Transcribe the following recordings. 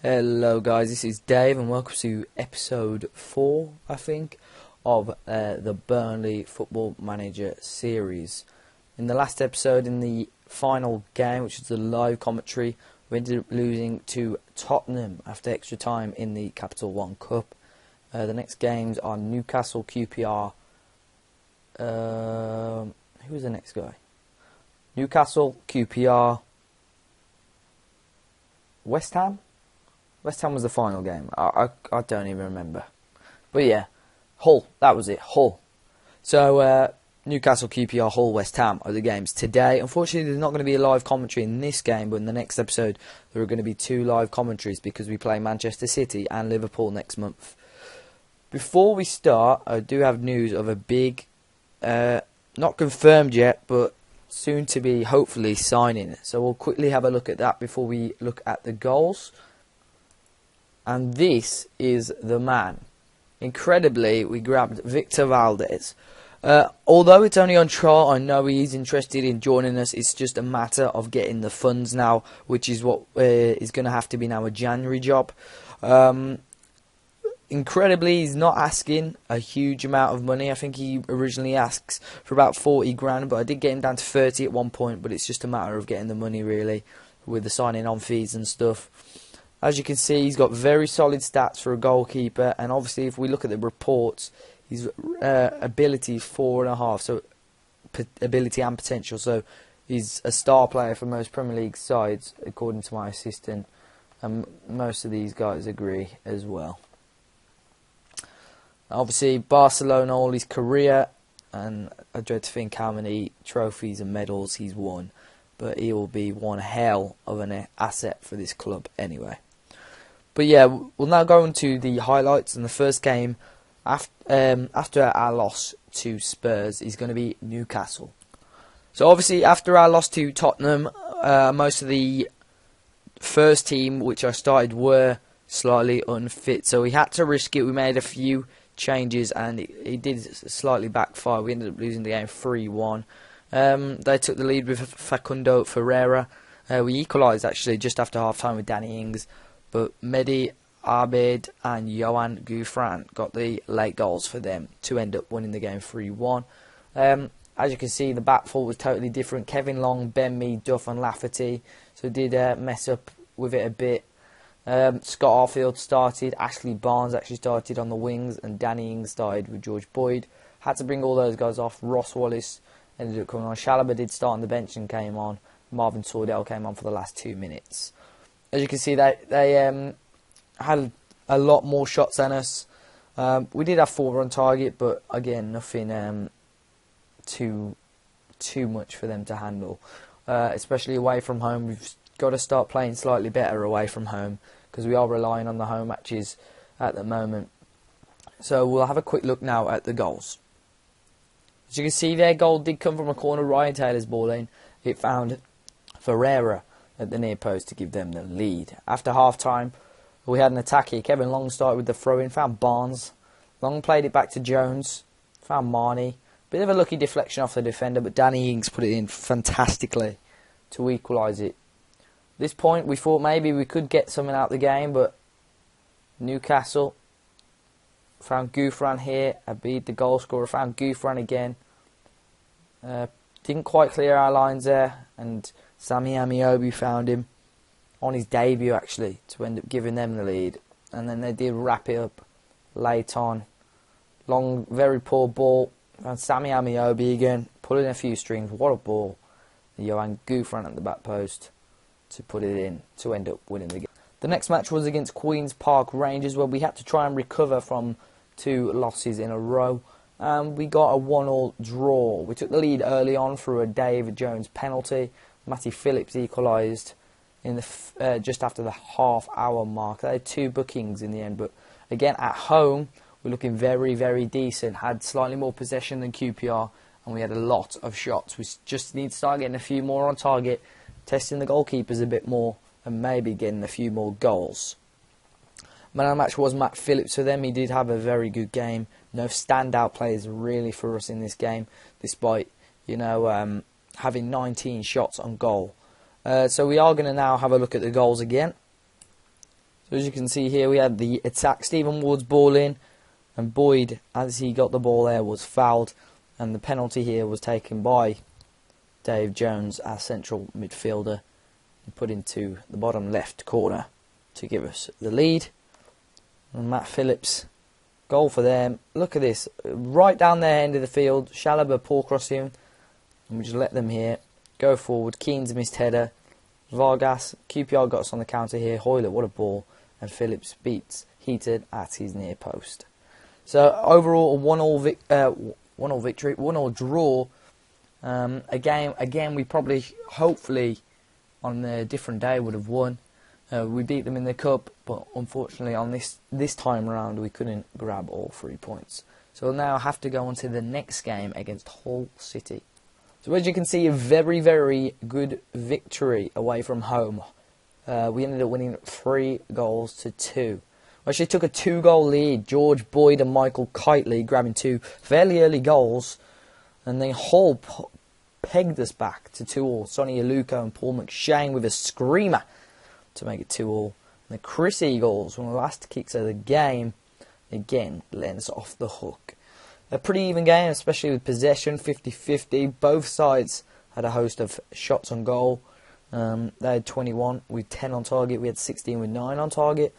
Hello guys, this is Dave and welcome to episode 4, I think, of the Burnley Football Manager series. In the last episode, in the final game, which is the live commentary, we ended up losing to Tottenham after extra time in the Capital One Cup. The next games are Newcastle, QPR. Who was the next guy? Newcastle, QPR, West Ham? West Ham was the final game. I don't even remember. But yeah, Hull, that was it, Hull. So, Newcastle, QPR, Hull, West Ham are the games today. Unfortunately, there's not going to be a live commentary in this game, but in the next episode, there are going to be 2 live commentaries because we play Manchester City and Liverpool next month. Before we start, I do have news of a big, not confirmed yet, but soon to be, hopefully, signing. So we'll quickly have a look at that before we look at the goals. And this is the man. Incredibly, we grabbed Victor Valdez. Although it's only on trial, I know he's interested in joining us. It's just a matter of getting the funds now, which is what is going to have to be now a January job. Incredibly, he's not asking a huge amount of money. I think he originally asks for about 40 grand, but I did get him down to 30 at one point. But it's just a matter of getting the money, really, with the signing on fees and stuff. As you can see, he's got very solid stats for a goalkeeper, and obviously if we look at the reports, his ability is 4.5, so ability and potential, so he's a star player for most Premier League sides, according to my assistant, and most of these guys agree as well. Obviously, Barcelona all his career, and I dread to think how many trophies and medals he's won, but he will be one hell of an asset for this club anyway. But yeah, we'll now go into the highlights. And the first game after our loss to Spurs is going to be Newcastle. So obviously after our loss to Tottenham, most of the first team which I started were slightly unfit. So we had to risk it. We made a few changes and it did slightly backfire. We ended up losing the game 3-1. They took the lead with Facundo Ferreira. We equalised actually just after half time with Danny Ings. But Mehdi Abed and Johan Gouffran got the late goals for them to end up winning the game 3-1. As you can see, the back four was totally different. Kevin Long, Ben Mee, Duff and Lafferty. So did mess up with it a bit. Scott Arfield started. Ashley Barnes actually started on the wings. And Danny Ings started with George Boyd. Had to bring all those guys off. Ross Wallace ended up coming on. Chalobah did start on the bench and came on. Marvin Sordell came on for the last 2 minutes. As you can see, they had a lot more shots than us. We did have 4 on target, but again, nothing too much for them to handle. Especially away from home, we've got to start playing slightly better away from home because we are relying on the home matches at the moment. So we'll have a quick look now at the goals. As you can see, their goal did come from a corner. Ryan Taylor's ball in. It found Ferreira at the near post to give them the lead. After half-time, we had an attack here. Kevin Long started with the throw-in, found Barnes. Long played it back to Jones, found Marnie. Bit of a lucky deflection off the defender, but Danny Ings put it in fantastically to equalise it. At this point, we thought maybe we could get something out of the game, but Newcastle found Gouffran here. Abid, the goal scorer, found Gouffran again. Didn't quite clear our lines there, and Sammy Amiobi found him on his debut actually to end up giving them the lead, and then they did wrap it up late on. Long, very poor ball, and Sammy Amiobi again pulling a few strings. What a ball! Johan Gouffran at the back post to put it in to end up winning the game. The next match was against Queen's Park Rangers, where we had to try and recover from 2 losses in a row. We got a 1-1 draw. We took the lead early on through a David Jones penalty. Matty Phillips equalised in the just after the half-hour mark. They had 2 bookings in the end, but again at home we're looking very, very decent. Had slightly more possession than QPR, and we had a lot of shots. We just need to start getting a few more on target, testing the goalkeepers a bit more, and maybe getting a few more goals. Man of the match was Matt Phillips for them. He did have a very good game. No standout players really for us in this game, despite, you know, having 19 shots on goal. So we are going to now have a look at the goals again. So as you can see here, we had the attack. Stephen Ward's ball in, and Boyd, as he got the ball there, was fouled, and the penalty here was taken by Dave Jones, our central midfielder, and put into the bottom left corner to give us the lead. And Matt Phillips, goal for them. Look at this, right down their end of the field. Chalobah poor crossing, and we just let them here go forward. Keane's missed header. Vargas, QPR got us on the counter here. Hoylett, what a ball, and Phillips beats Heaton at his near post. So overall, a 1-1 victory, 1-1 draw. Again, we probably, hopefully, on a different day would have won. We beat them in the cup, but unfortunately on this time around we couldn't grab all 3 points. So we'll now have to go on to the next game against Hull City. So as you can see, a very, very good victory away from home. We ended up winning 3-2. We actually took a 2-goal lead. George Boyd and Michael Kitely grabbing 2 fairly early goals, and then Hull pegged us back to 2-2. Sonny Aluko and Paul McShane with a screamer to make it 2-2. And the Chris Eagles, one of the last kicks of the game, again letting us off the hook. A pretty even game, especially with possession, 50-50. Both sides had a host of shots on goal. They had 21 with 10 on target. We had 16 with 9 on target.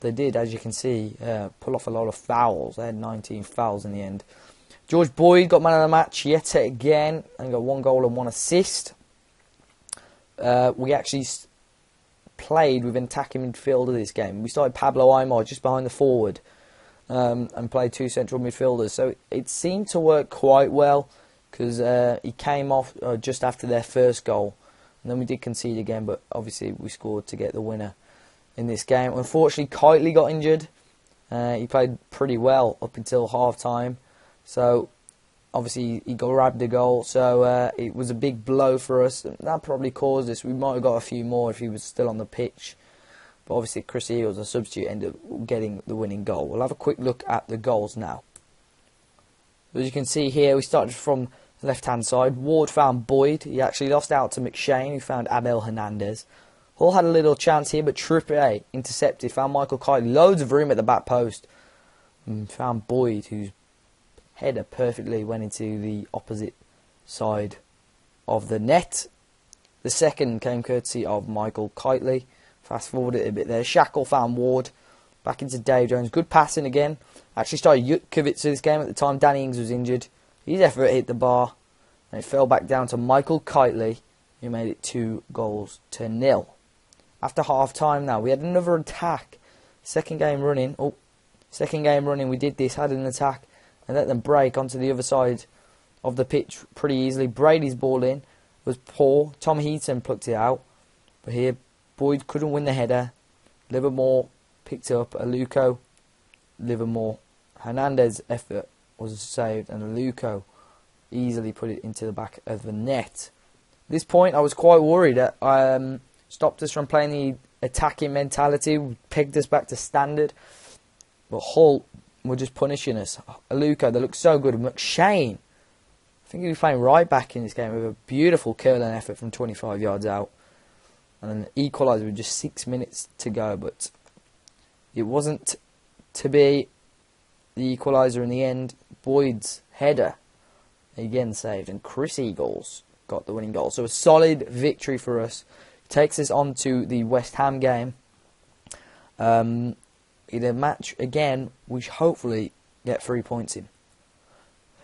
They did, as you can see, pull off a lot of fouls. They had 19 fouls in the end. George Boyd got man of the match yet again and got 1 goal and 1 assist. We actually played with an attacking midfielder this game. We started Pablo Aimar just behind the forward and played 2 central midfielders. So it seemed to work quite well because he came off just after their first goal. And then we did concede again, but obviously we scored to get the winner in this game. Unfortunately, Kitely got injured. He played pretty well up until half-time. So obviously he grabbed the goal, so it was a big blow for us. That probably caused us. We might have got a few more if he was still on the pitch. But obviously Chris Eagles, a substitute, ended up getting the winning goal. We'll have a quick look at the goals now. As you can see here, we started from the left-hand side. Ward found Boyd. He actually lost out to McShane, who found Abel Hernandez. Hull had a little chance here, but Trippier intercepted, found Michael Kitely. Loads of room at the back post. And found Boyd, whose header perfectly went into the opposite side of the net. The second came courtesy of Michael Kitely. Fast forward it a bit there. Shackle found Ward. Back into Dave Jones. Good passing again. Actually started Jutkiewicz to this game at the time. Danny Ings was injured. His effort hit the bar. And it fell back down to Michael Kitely, who made it 2-0. After half time now, we had another attack. Second game running, we did this, had an attack, and let them break onto the other side of the pitch pretty easily. Brady's ball in was poor. Tom Heaton plucked it out. But here, Boyd couldn't win the header. Livermore picked up Aluko. Livermore. Hernandez's effort was saved, and Aluko easily put it into the back of the net. At this point, I was quite worried that stopped us from playing the attacking mentality, pegged us back to standard. But Hull were just punishing us. Aluko, they looked so good. McShane, I think he was playing right back in this game with a beautiful curling effort from 25 yards out. And an equaliser with just 6 minutes to go. But it wasn't to be the equaliser in the end. Boyd's header again saved. And Chris Eagles got the winning goal. So a solid victory for us. Takes us on to the West Ham game. In a match, again, we should hopefully get 3 points in.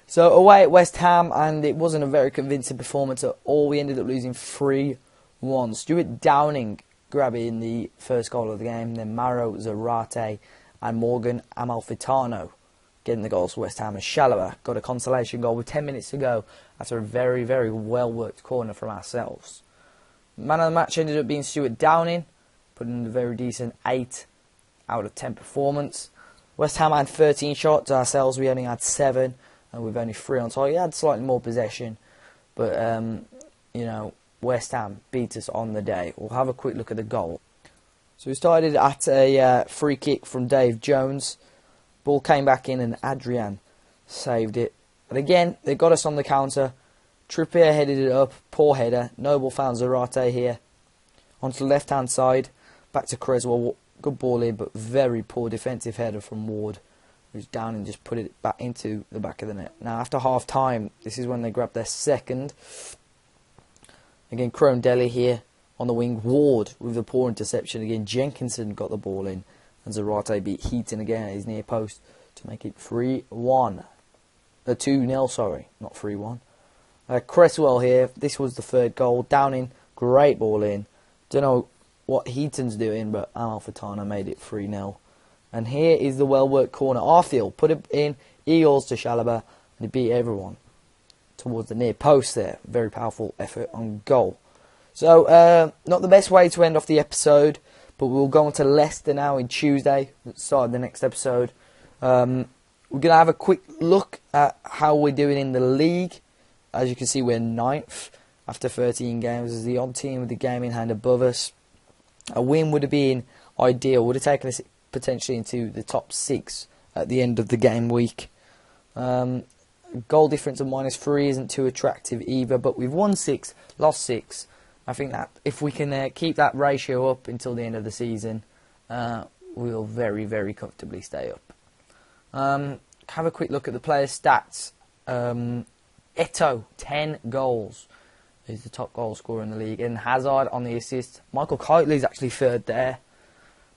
So away at West Ham, and it wasn't a very convincing performance at all. We ended up losing 3-1. Stuart Downing grabbing the first goal of the game. Then Maro Zarate and Morgan Amalfitano getting the goals for West Ham. And Chalobah got a consolation goal with 10 minutes to go after a very, very well-worked corner from ourselves. Man of the match ended up being Stuart Downing, putting in a very decent 8 out of 10 performance. West Ham had 13 shots, ourselves we only had 7, and we've only 3 on target. We had slightly more possession, but West Ham beat us on the day. We'll have a quick look at the goal. So we started at a free kick from Dave Jones. Ball came back in and Adrian saved it. And again, they got us on the counter. Trippier headed it up, poor header. Noble found Zarate here. Onto the left-hand side, back to Creswell. Good ball in, but very poor defensive header from Ward, who's down and just put it back into the back of the net. Now, after half time, this is when they grab their second. Again, Chrome Deli here on the wing. Ward with the poor interception. Again, Jenkinson got the ball in. And Zarate beat Heaton again at his near post to make it 3-1. 2-0, sorry, not 3-1. Cresswell here. This was the third goal. Downing, great ball in. Don't know what Heaton's doing, but Amalfitano made it 3-0. And here is the well-worked corner. Arfield put it in. Eagles to Chalobah. And he beat everyone towards the near post there. Very powerful effort on goal. So, not the best way to end off the episode, but we'll go on to Leicester now in Tuesday. Let's start the next episode. We're going to have a quick look at how we're doing in the league. As you can see, we're 9th after 13 games. As the odd team with the game in hand above us. A win would have been ideal. Would have taken us potentially into the top 6 at the end of the game week. Goal difference of -3 isn't too attractive either, but we've won 6, lost 6. I think that if we can keep that ratio up until the end of the season, we'll very, very comfortably stay up. Have a quick look at the players' stats. Eto'o, 10 goals. He's the top goal scorer in the league. And Hazard on the assist. Michael Kiteley's actually third there.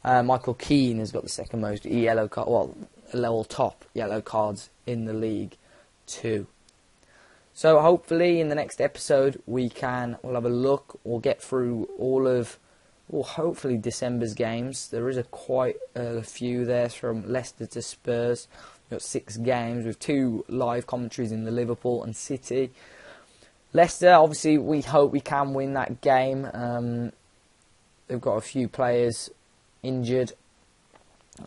Michael Keane has got the second most yellow card, level top yellow cards in the league too. So hopefully in the next episode we'll have a look. We'll get through all of, hopefully December's games. There is quite a few there from Leicester to Spurs. We've got 6 games with 2 live commentaries in the Liverpool and City. Leicester, obviously, we hope we can win that game. They've got a few players injured.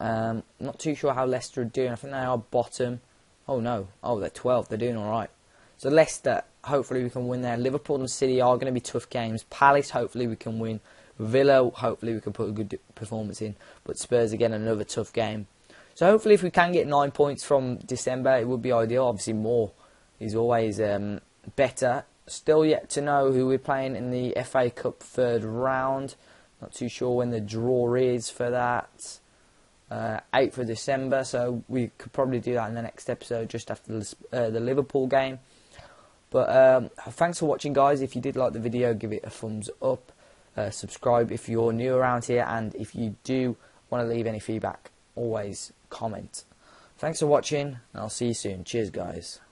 Not too sure how Leicester are doing. I think they are bottom. Oh no, they're 12th. They're doing all right. So Leicester, hopefully we can win there. Liverpool and City are going to be tough games. Palace, hopefully we can win. Villa, hopefully we can put a good performance in. But Spurs, again, another tough game. So hopefully if we can get 9 points from December, it would be ideal. Obviously more is always better. Still yet to know who we're playing in the FA Cup 3rd round. Not too sure when the draw is for that. 8th of December, so we could probably do that in the next episode just after the Liverpool game. But thanks for watching, guys. If you did like the video, give it a thumbs up. Subscribe if you're new around here, and if you do want to leave any feedback, always comment. Thanks for watching, and I'll see you soon. Cheers, guys.